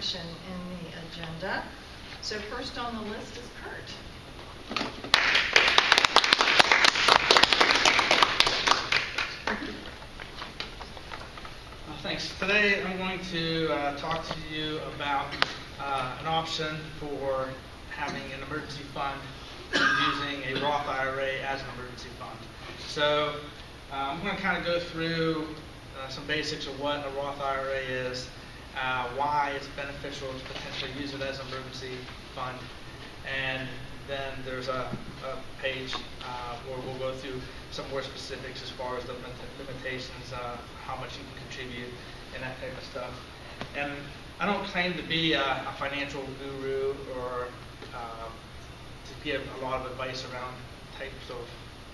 section in the agenda. So first on the list is Kurt. Thanks. Today I'm going to talk to you about an option for having an emergency fund and using a Roth IRA as an emergency fund. So I'm going to kind of go through some basics of what a Roth IRA is, why it's beneficial to potentially use it as an emergency fund, and then there's a page where we'll go through some more specifics as far as the limitations, how much you can contribute, and that type of stuff. And I don't claim to be a financial guru or to give a lot of advice around types of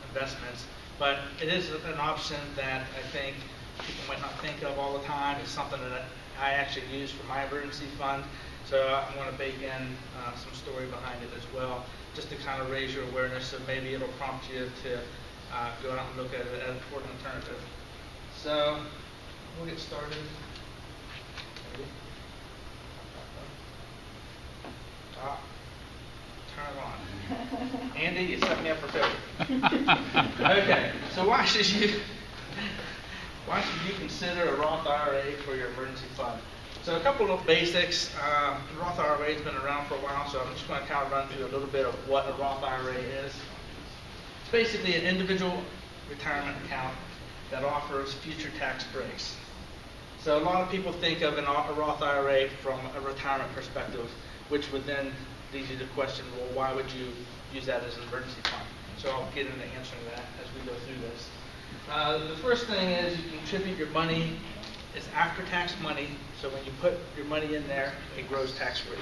investments, but it is an option that I think people might not think of all the time. It's something that I actually use for my emergency fund, so I'm going to bake in some story behind it as well, just to kind of raise your awareness, so maybe it'll prompt you to go out and look at it as an alternative. So we'll get started. Turn it on. Andy, you set me up for failure. Okay, so why should you consider a Roth IRA for your emergency fund? So a couple of basics. The Roth IRA has been around for a while, so I'm just going to kind of run through a little bit of what a Roth IRA is. It's basically an individual retirement account that offers future tax breaks. So a lot of people think of a Roth IRA from a retirement perspective, which would then lead you to question, well, why would you use that as an emergency fund? So I'll get into answering that as we go through this. The first thing is you contribute your money. It's after-tax money, so when you put your money in there, it grows tax-free.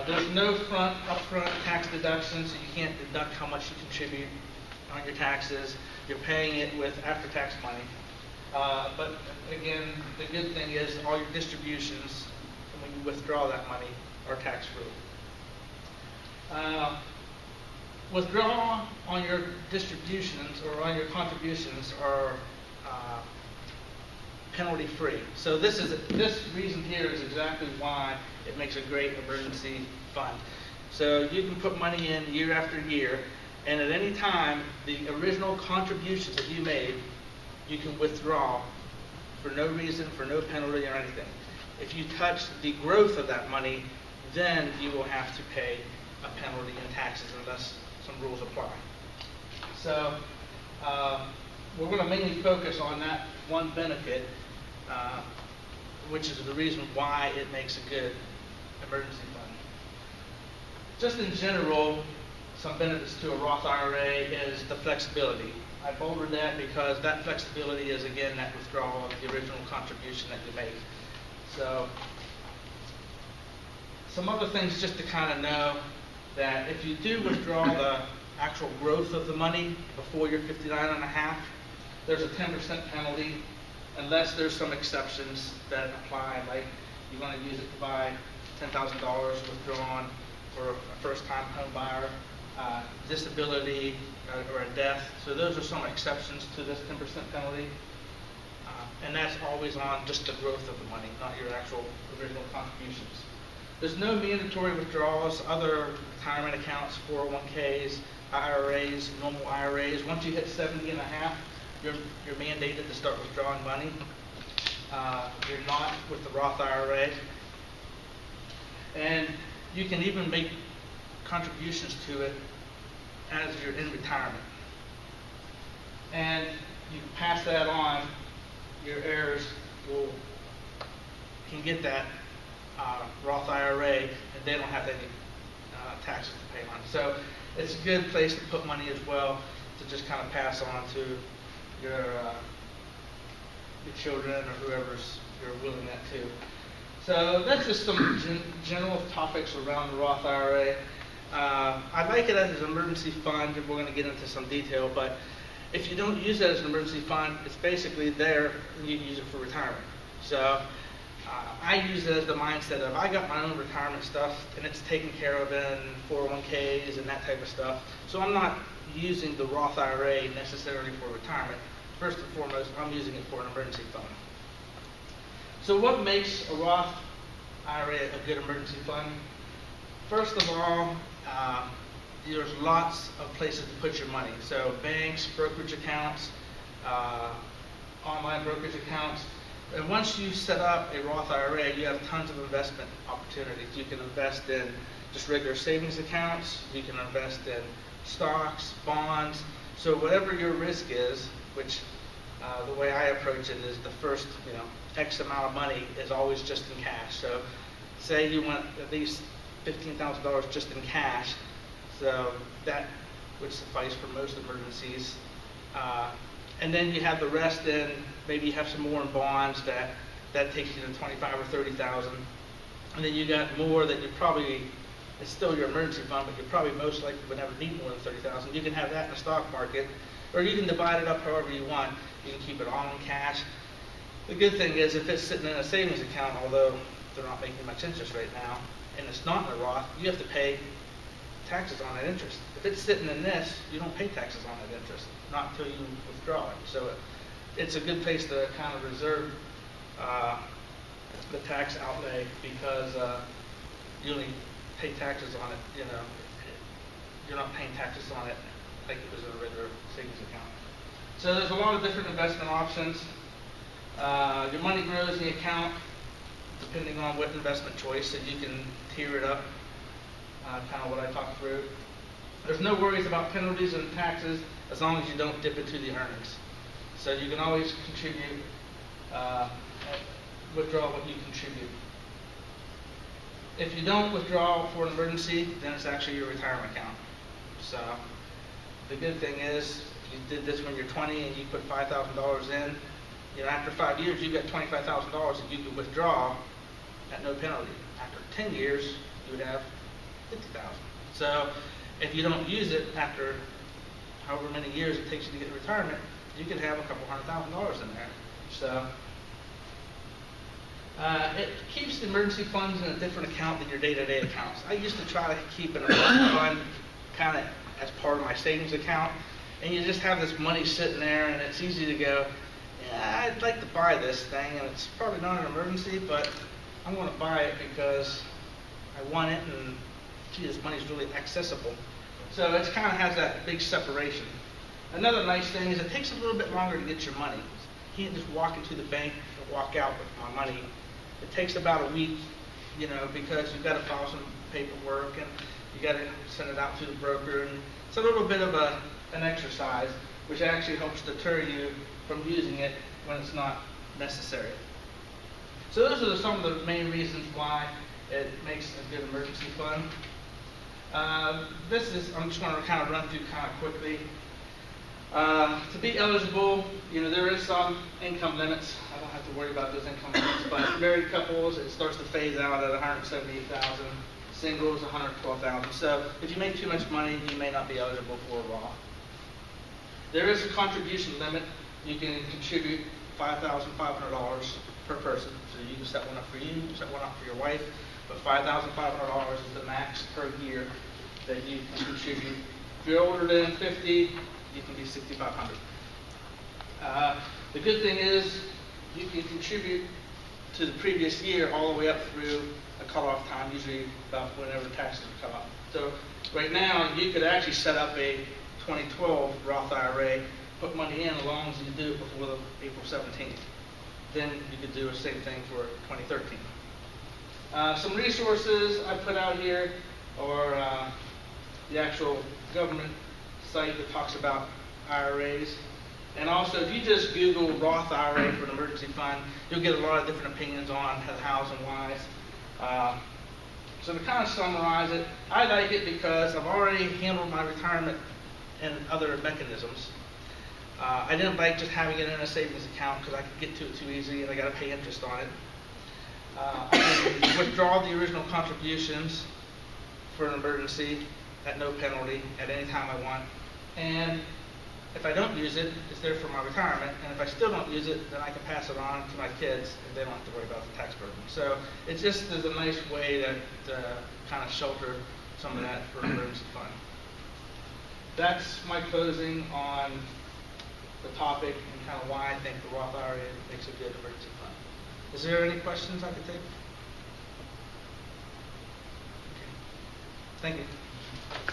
There's no upfront tax deduction, so you can't deduct how much you contribute on your taxes. You're paying it with after-tax money. But again, the good thing is all your distributions, when you withdraw that money, are tax-free. Withdrawal on your distributions or on your contributions are penalty-free. So this reason here is exactly why it makes a great emergency fund. So you can put money in year after year, and at any time, the original contributions that you made, you can withdraw for no reason, for no penalty or anything. If you touch the growth of that money, then you will have to pay a penalty in taxes unless some rules apply. So we're going to mainly focus on that one benefit, which is the reason why it makes a good emergency fund. Just in general, some benefits to a Roth IRA is the flexibility. I bolded that because that flexibility is, again, that withdrawal of the original contribution that you make. So some other things just to kind of know, that if you do withdraw the actual growth of the money before you're 59 and a half, there's a 10% penalty, unless there's some exceptions that apply, like you want to use it to buy $10,000 withdrawn for a first-time home buyer, disability, or a death. So those are some exceptions to this 10% penalty. And that's always on just the growth of the money, not your actual original contributions. There's no mandatory withdrawals, other retirement accounts, 401ks, IRAs, normal IRAs. Once you hit 70 and a half, you're mandated to start withdrawing money. You're not with the Roth IRA. And you can even make contributions to it as you're in retirement. And you pass that on, your heirs can get that Roth IRA, and they don't have any taxes to pay on. So it's a good place to put money as well, to just kind of pass on to your children or whoever's you're willing that to. So that's just some general topics around the Roth IRA. I like it as an emergency fund, and we're going to get into some detail, but if you don't use it as an emergency fund, it's basically there, and you can use it for retirement. So I use it as the mindset of, I got my own retirement stuff, and it's taken care of in 401ks and that type of stuff. So I'm not using the Roth IRA necessarily for retirement. First and foremost, I'm using it for an emergency fund. So what makes a Roth IRA a good emergency fund? First of all, there's lots of places to put your money. So banks, brokerage accounts, online brokerage accounts. And once you set up a Roth IRA, you have tons of investment opportunities. You can invest in just regular savings accounts. You can invest in stocks, bonds. So whatever your risk is, which the way I approach it is the first, X amount of money is always just in cash. So say you want at least $15,000 just in cash. So that would suffice for most emergencies. And then you have the rest in, maybe you have some more in bonds that takes you to 25 or 30,000. And then you got more that you probably, it's still your emergency fund, but you probably most likely would never need more than 30,000. You can have that in the stock market, or you can divide it up however you want. You can keep it all in cash. The good thing is if it's sitting in a savings account, although they're not making much interest right now, and it's not in a Roth, you have to pay taxes on that interest. If it's sitting in this, you don't pay taxes on that interest, not until you withdraw it. So it's a good place to kind of reserve the tax outlay because you only pay taxes on it, you're not paying taxes on it like it was in a regular savings account. So there's a lot of different investment options. Your money grows in the account depending on what investment choice, and you can tier it up, kind of what I talked through. There's no worries about penalties and taxes as long as you don't dip into the earnings. So you can always contribute, withdraw what you contribute. If you don't withdraw for an emergency, then it's actually your retirement account. So the good thing is, if you did this when you're 20 and you put $5,000 in, after 5 years, you've got $25,000 that you can withdraw at no penalty. After 10 years, you would have $50,000. So if you don't use it after however many years it takes you to get to retirement, you could have a couple $100,000 in there. So it keeps the emergency funds in a different account than your day-to-day accounts. I used to try to keep an emergency fund kind of as part of my savings account, and you just have this money sitting there, and it's easy to go, yeah, I'd like to buy this thing, and it's probably not an emergency, but I'm going to buy it because I want it, and gee, this money's really accessible. So it kind of has that big separation. Another nice thing is it takes a little bit longer to get your money. You can't just walk into the bank and walk out with my money. It takes about a week, because you've got to file some paperwork and you got to send it out to the broker. And it's a little bit of an exercise, which actually helps deter you from using it when it's not necessary. So those are some of the main reasons why it makes a good emergency fund. I'm just going to kind of run through kind of quickly. To be eligible, there is some income limits. I don't have to worry about those income limits, but married couples, it starts to phase out at $178,000. Singles, $112,000. So if you make too much money, you may not be eligible for a Roth. There is a contribution limit. You can contribute $5,500 per person. So you can set one up for you, set one up for your wife, but $5,500 is the max per year that you can contribute. If you're older than 50, you can be $6,500. The good thing is you can contribute to the previous year all the way up through a cutoff time, usually about whenever taxes are cut off. So right now, you could actually set up a 2012 Roth IRA, put money in as long as you do it before the April 17th. Then you could do the same thing for 2013. Some resources I put out here are the actual government site that talks about IRAs. And also, if you just Google Roth IRA for an emergency fund, you'll get a lot of different opinions on hows and whys. So to kind of summarize it, I like it because I've already handled my retirement and other mechanisms. I didn't like just having it in a savings account because I could get to it too easy and I got to pay interest on it. I can withdraw the original contributions for an emergency at no penalty at any time I want. And if I don't use it, it's there for my retirement. And if I still don't use it, then I can pass it on to my kids and they don't have to worry about the tax burden. So it just is a nice way to kind of shelter some of that for an emergency fund. That's my closing on the topic and kind of why I think the Roth IRA makes a good emergency fund. Is there any questions I could take? Thank you.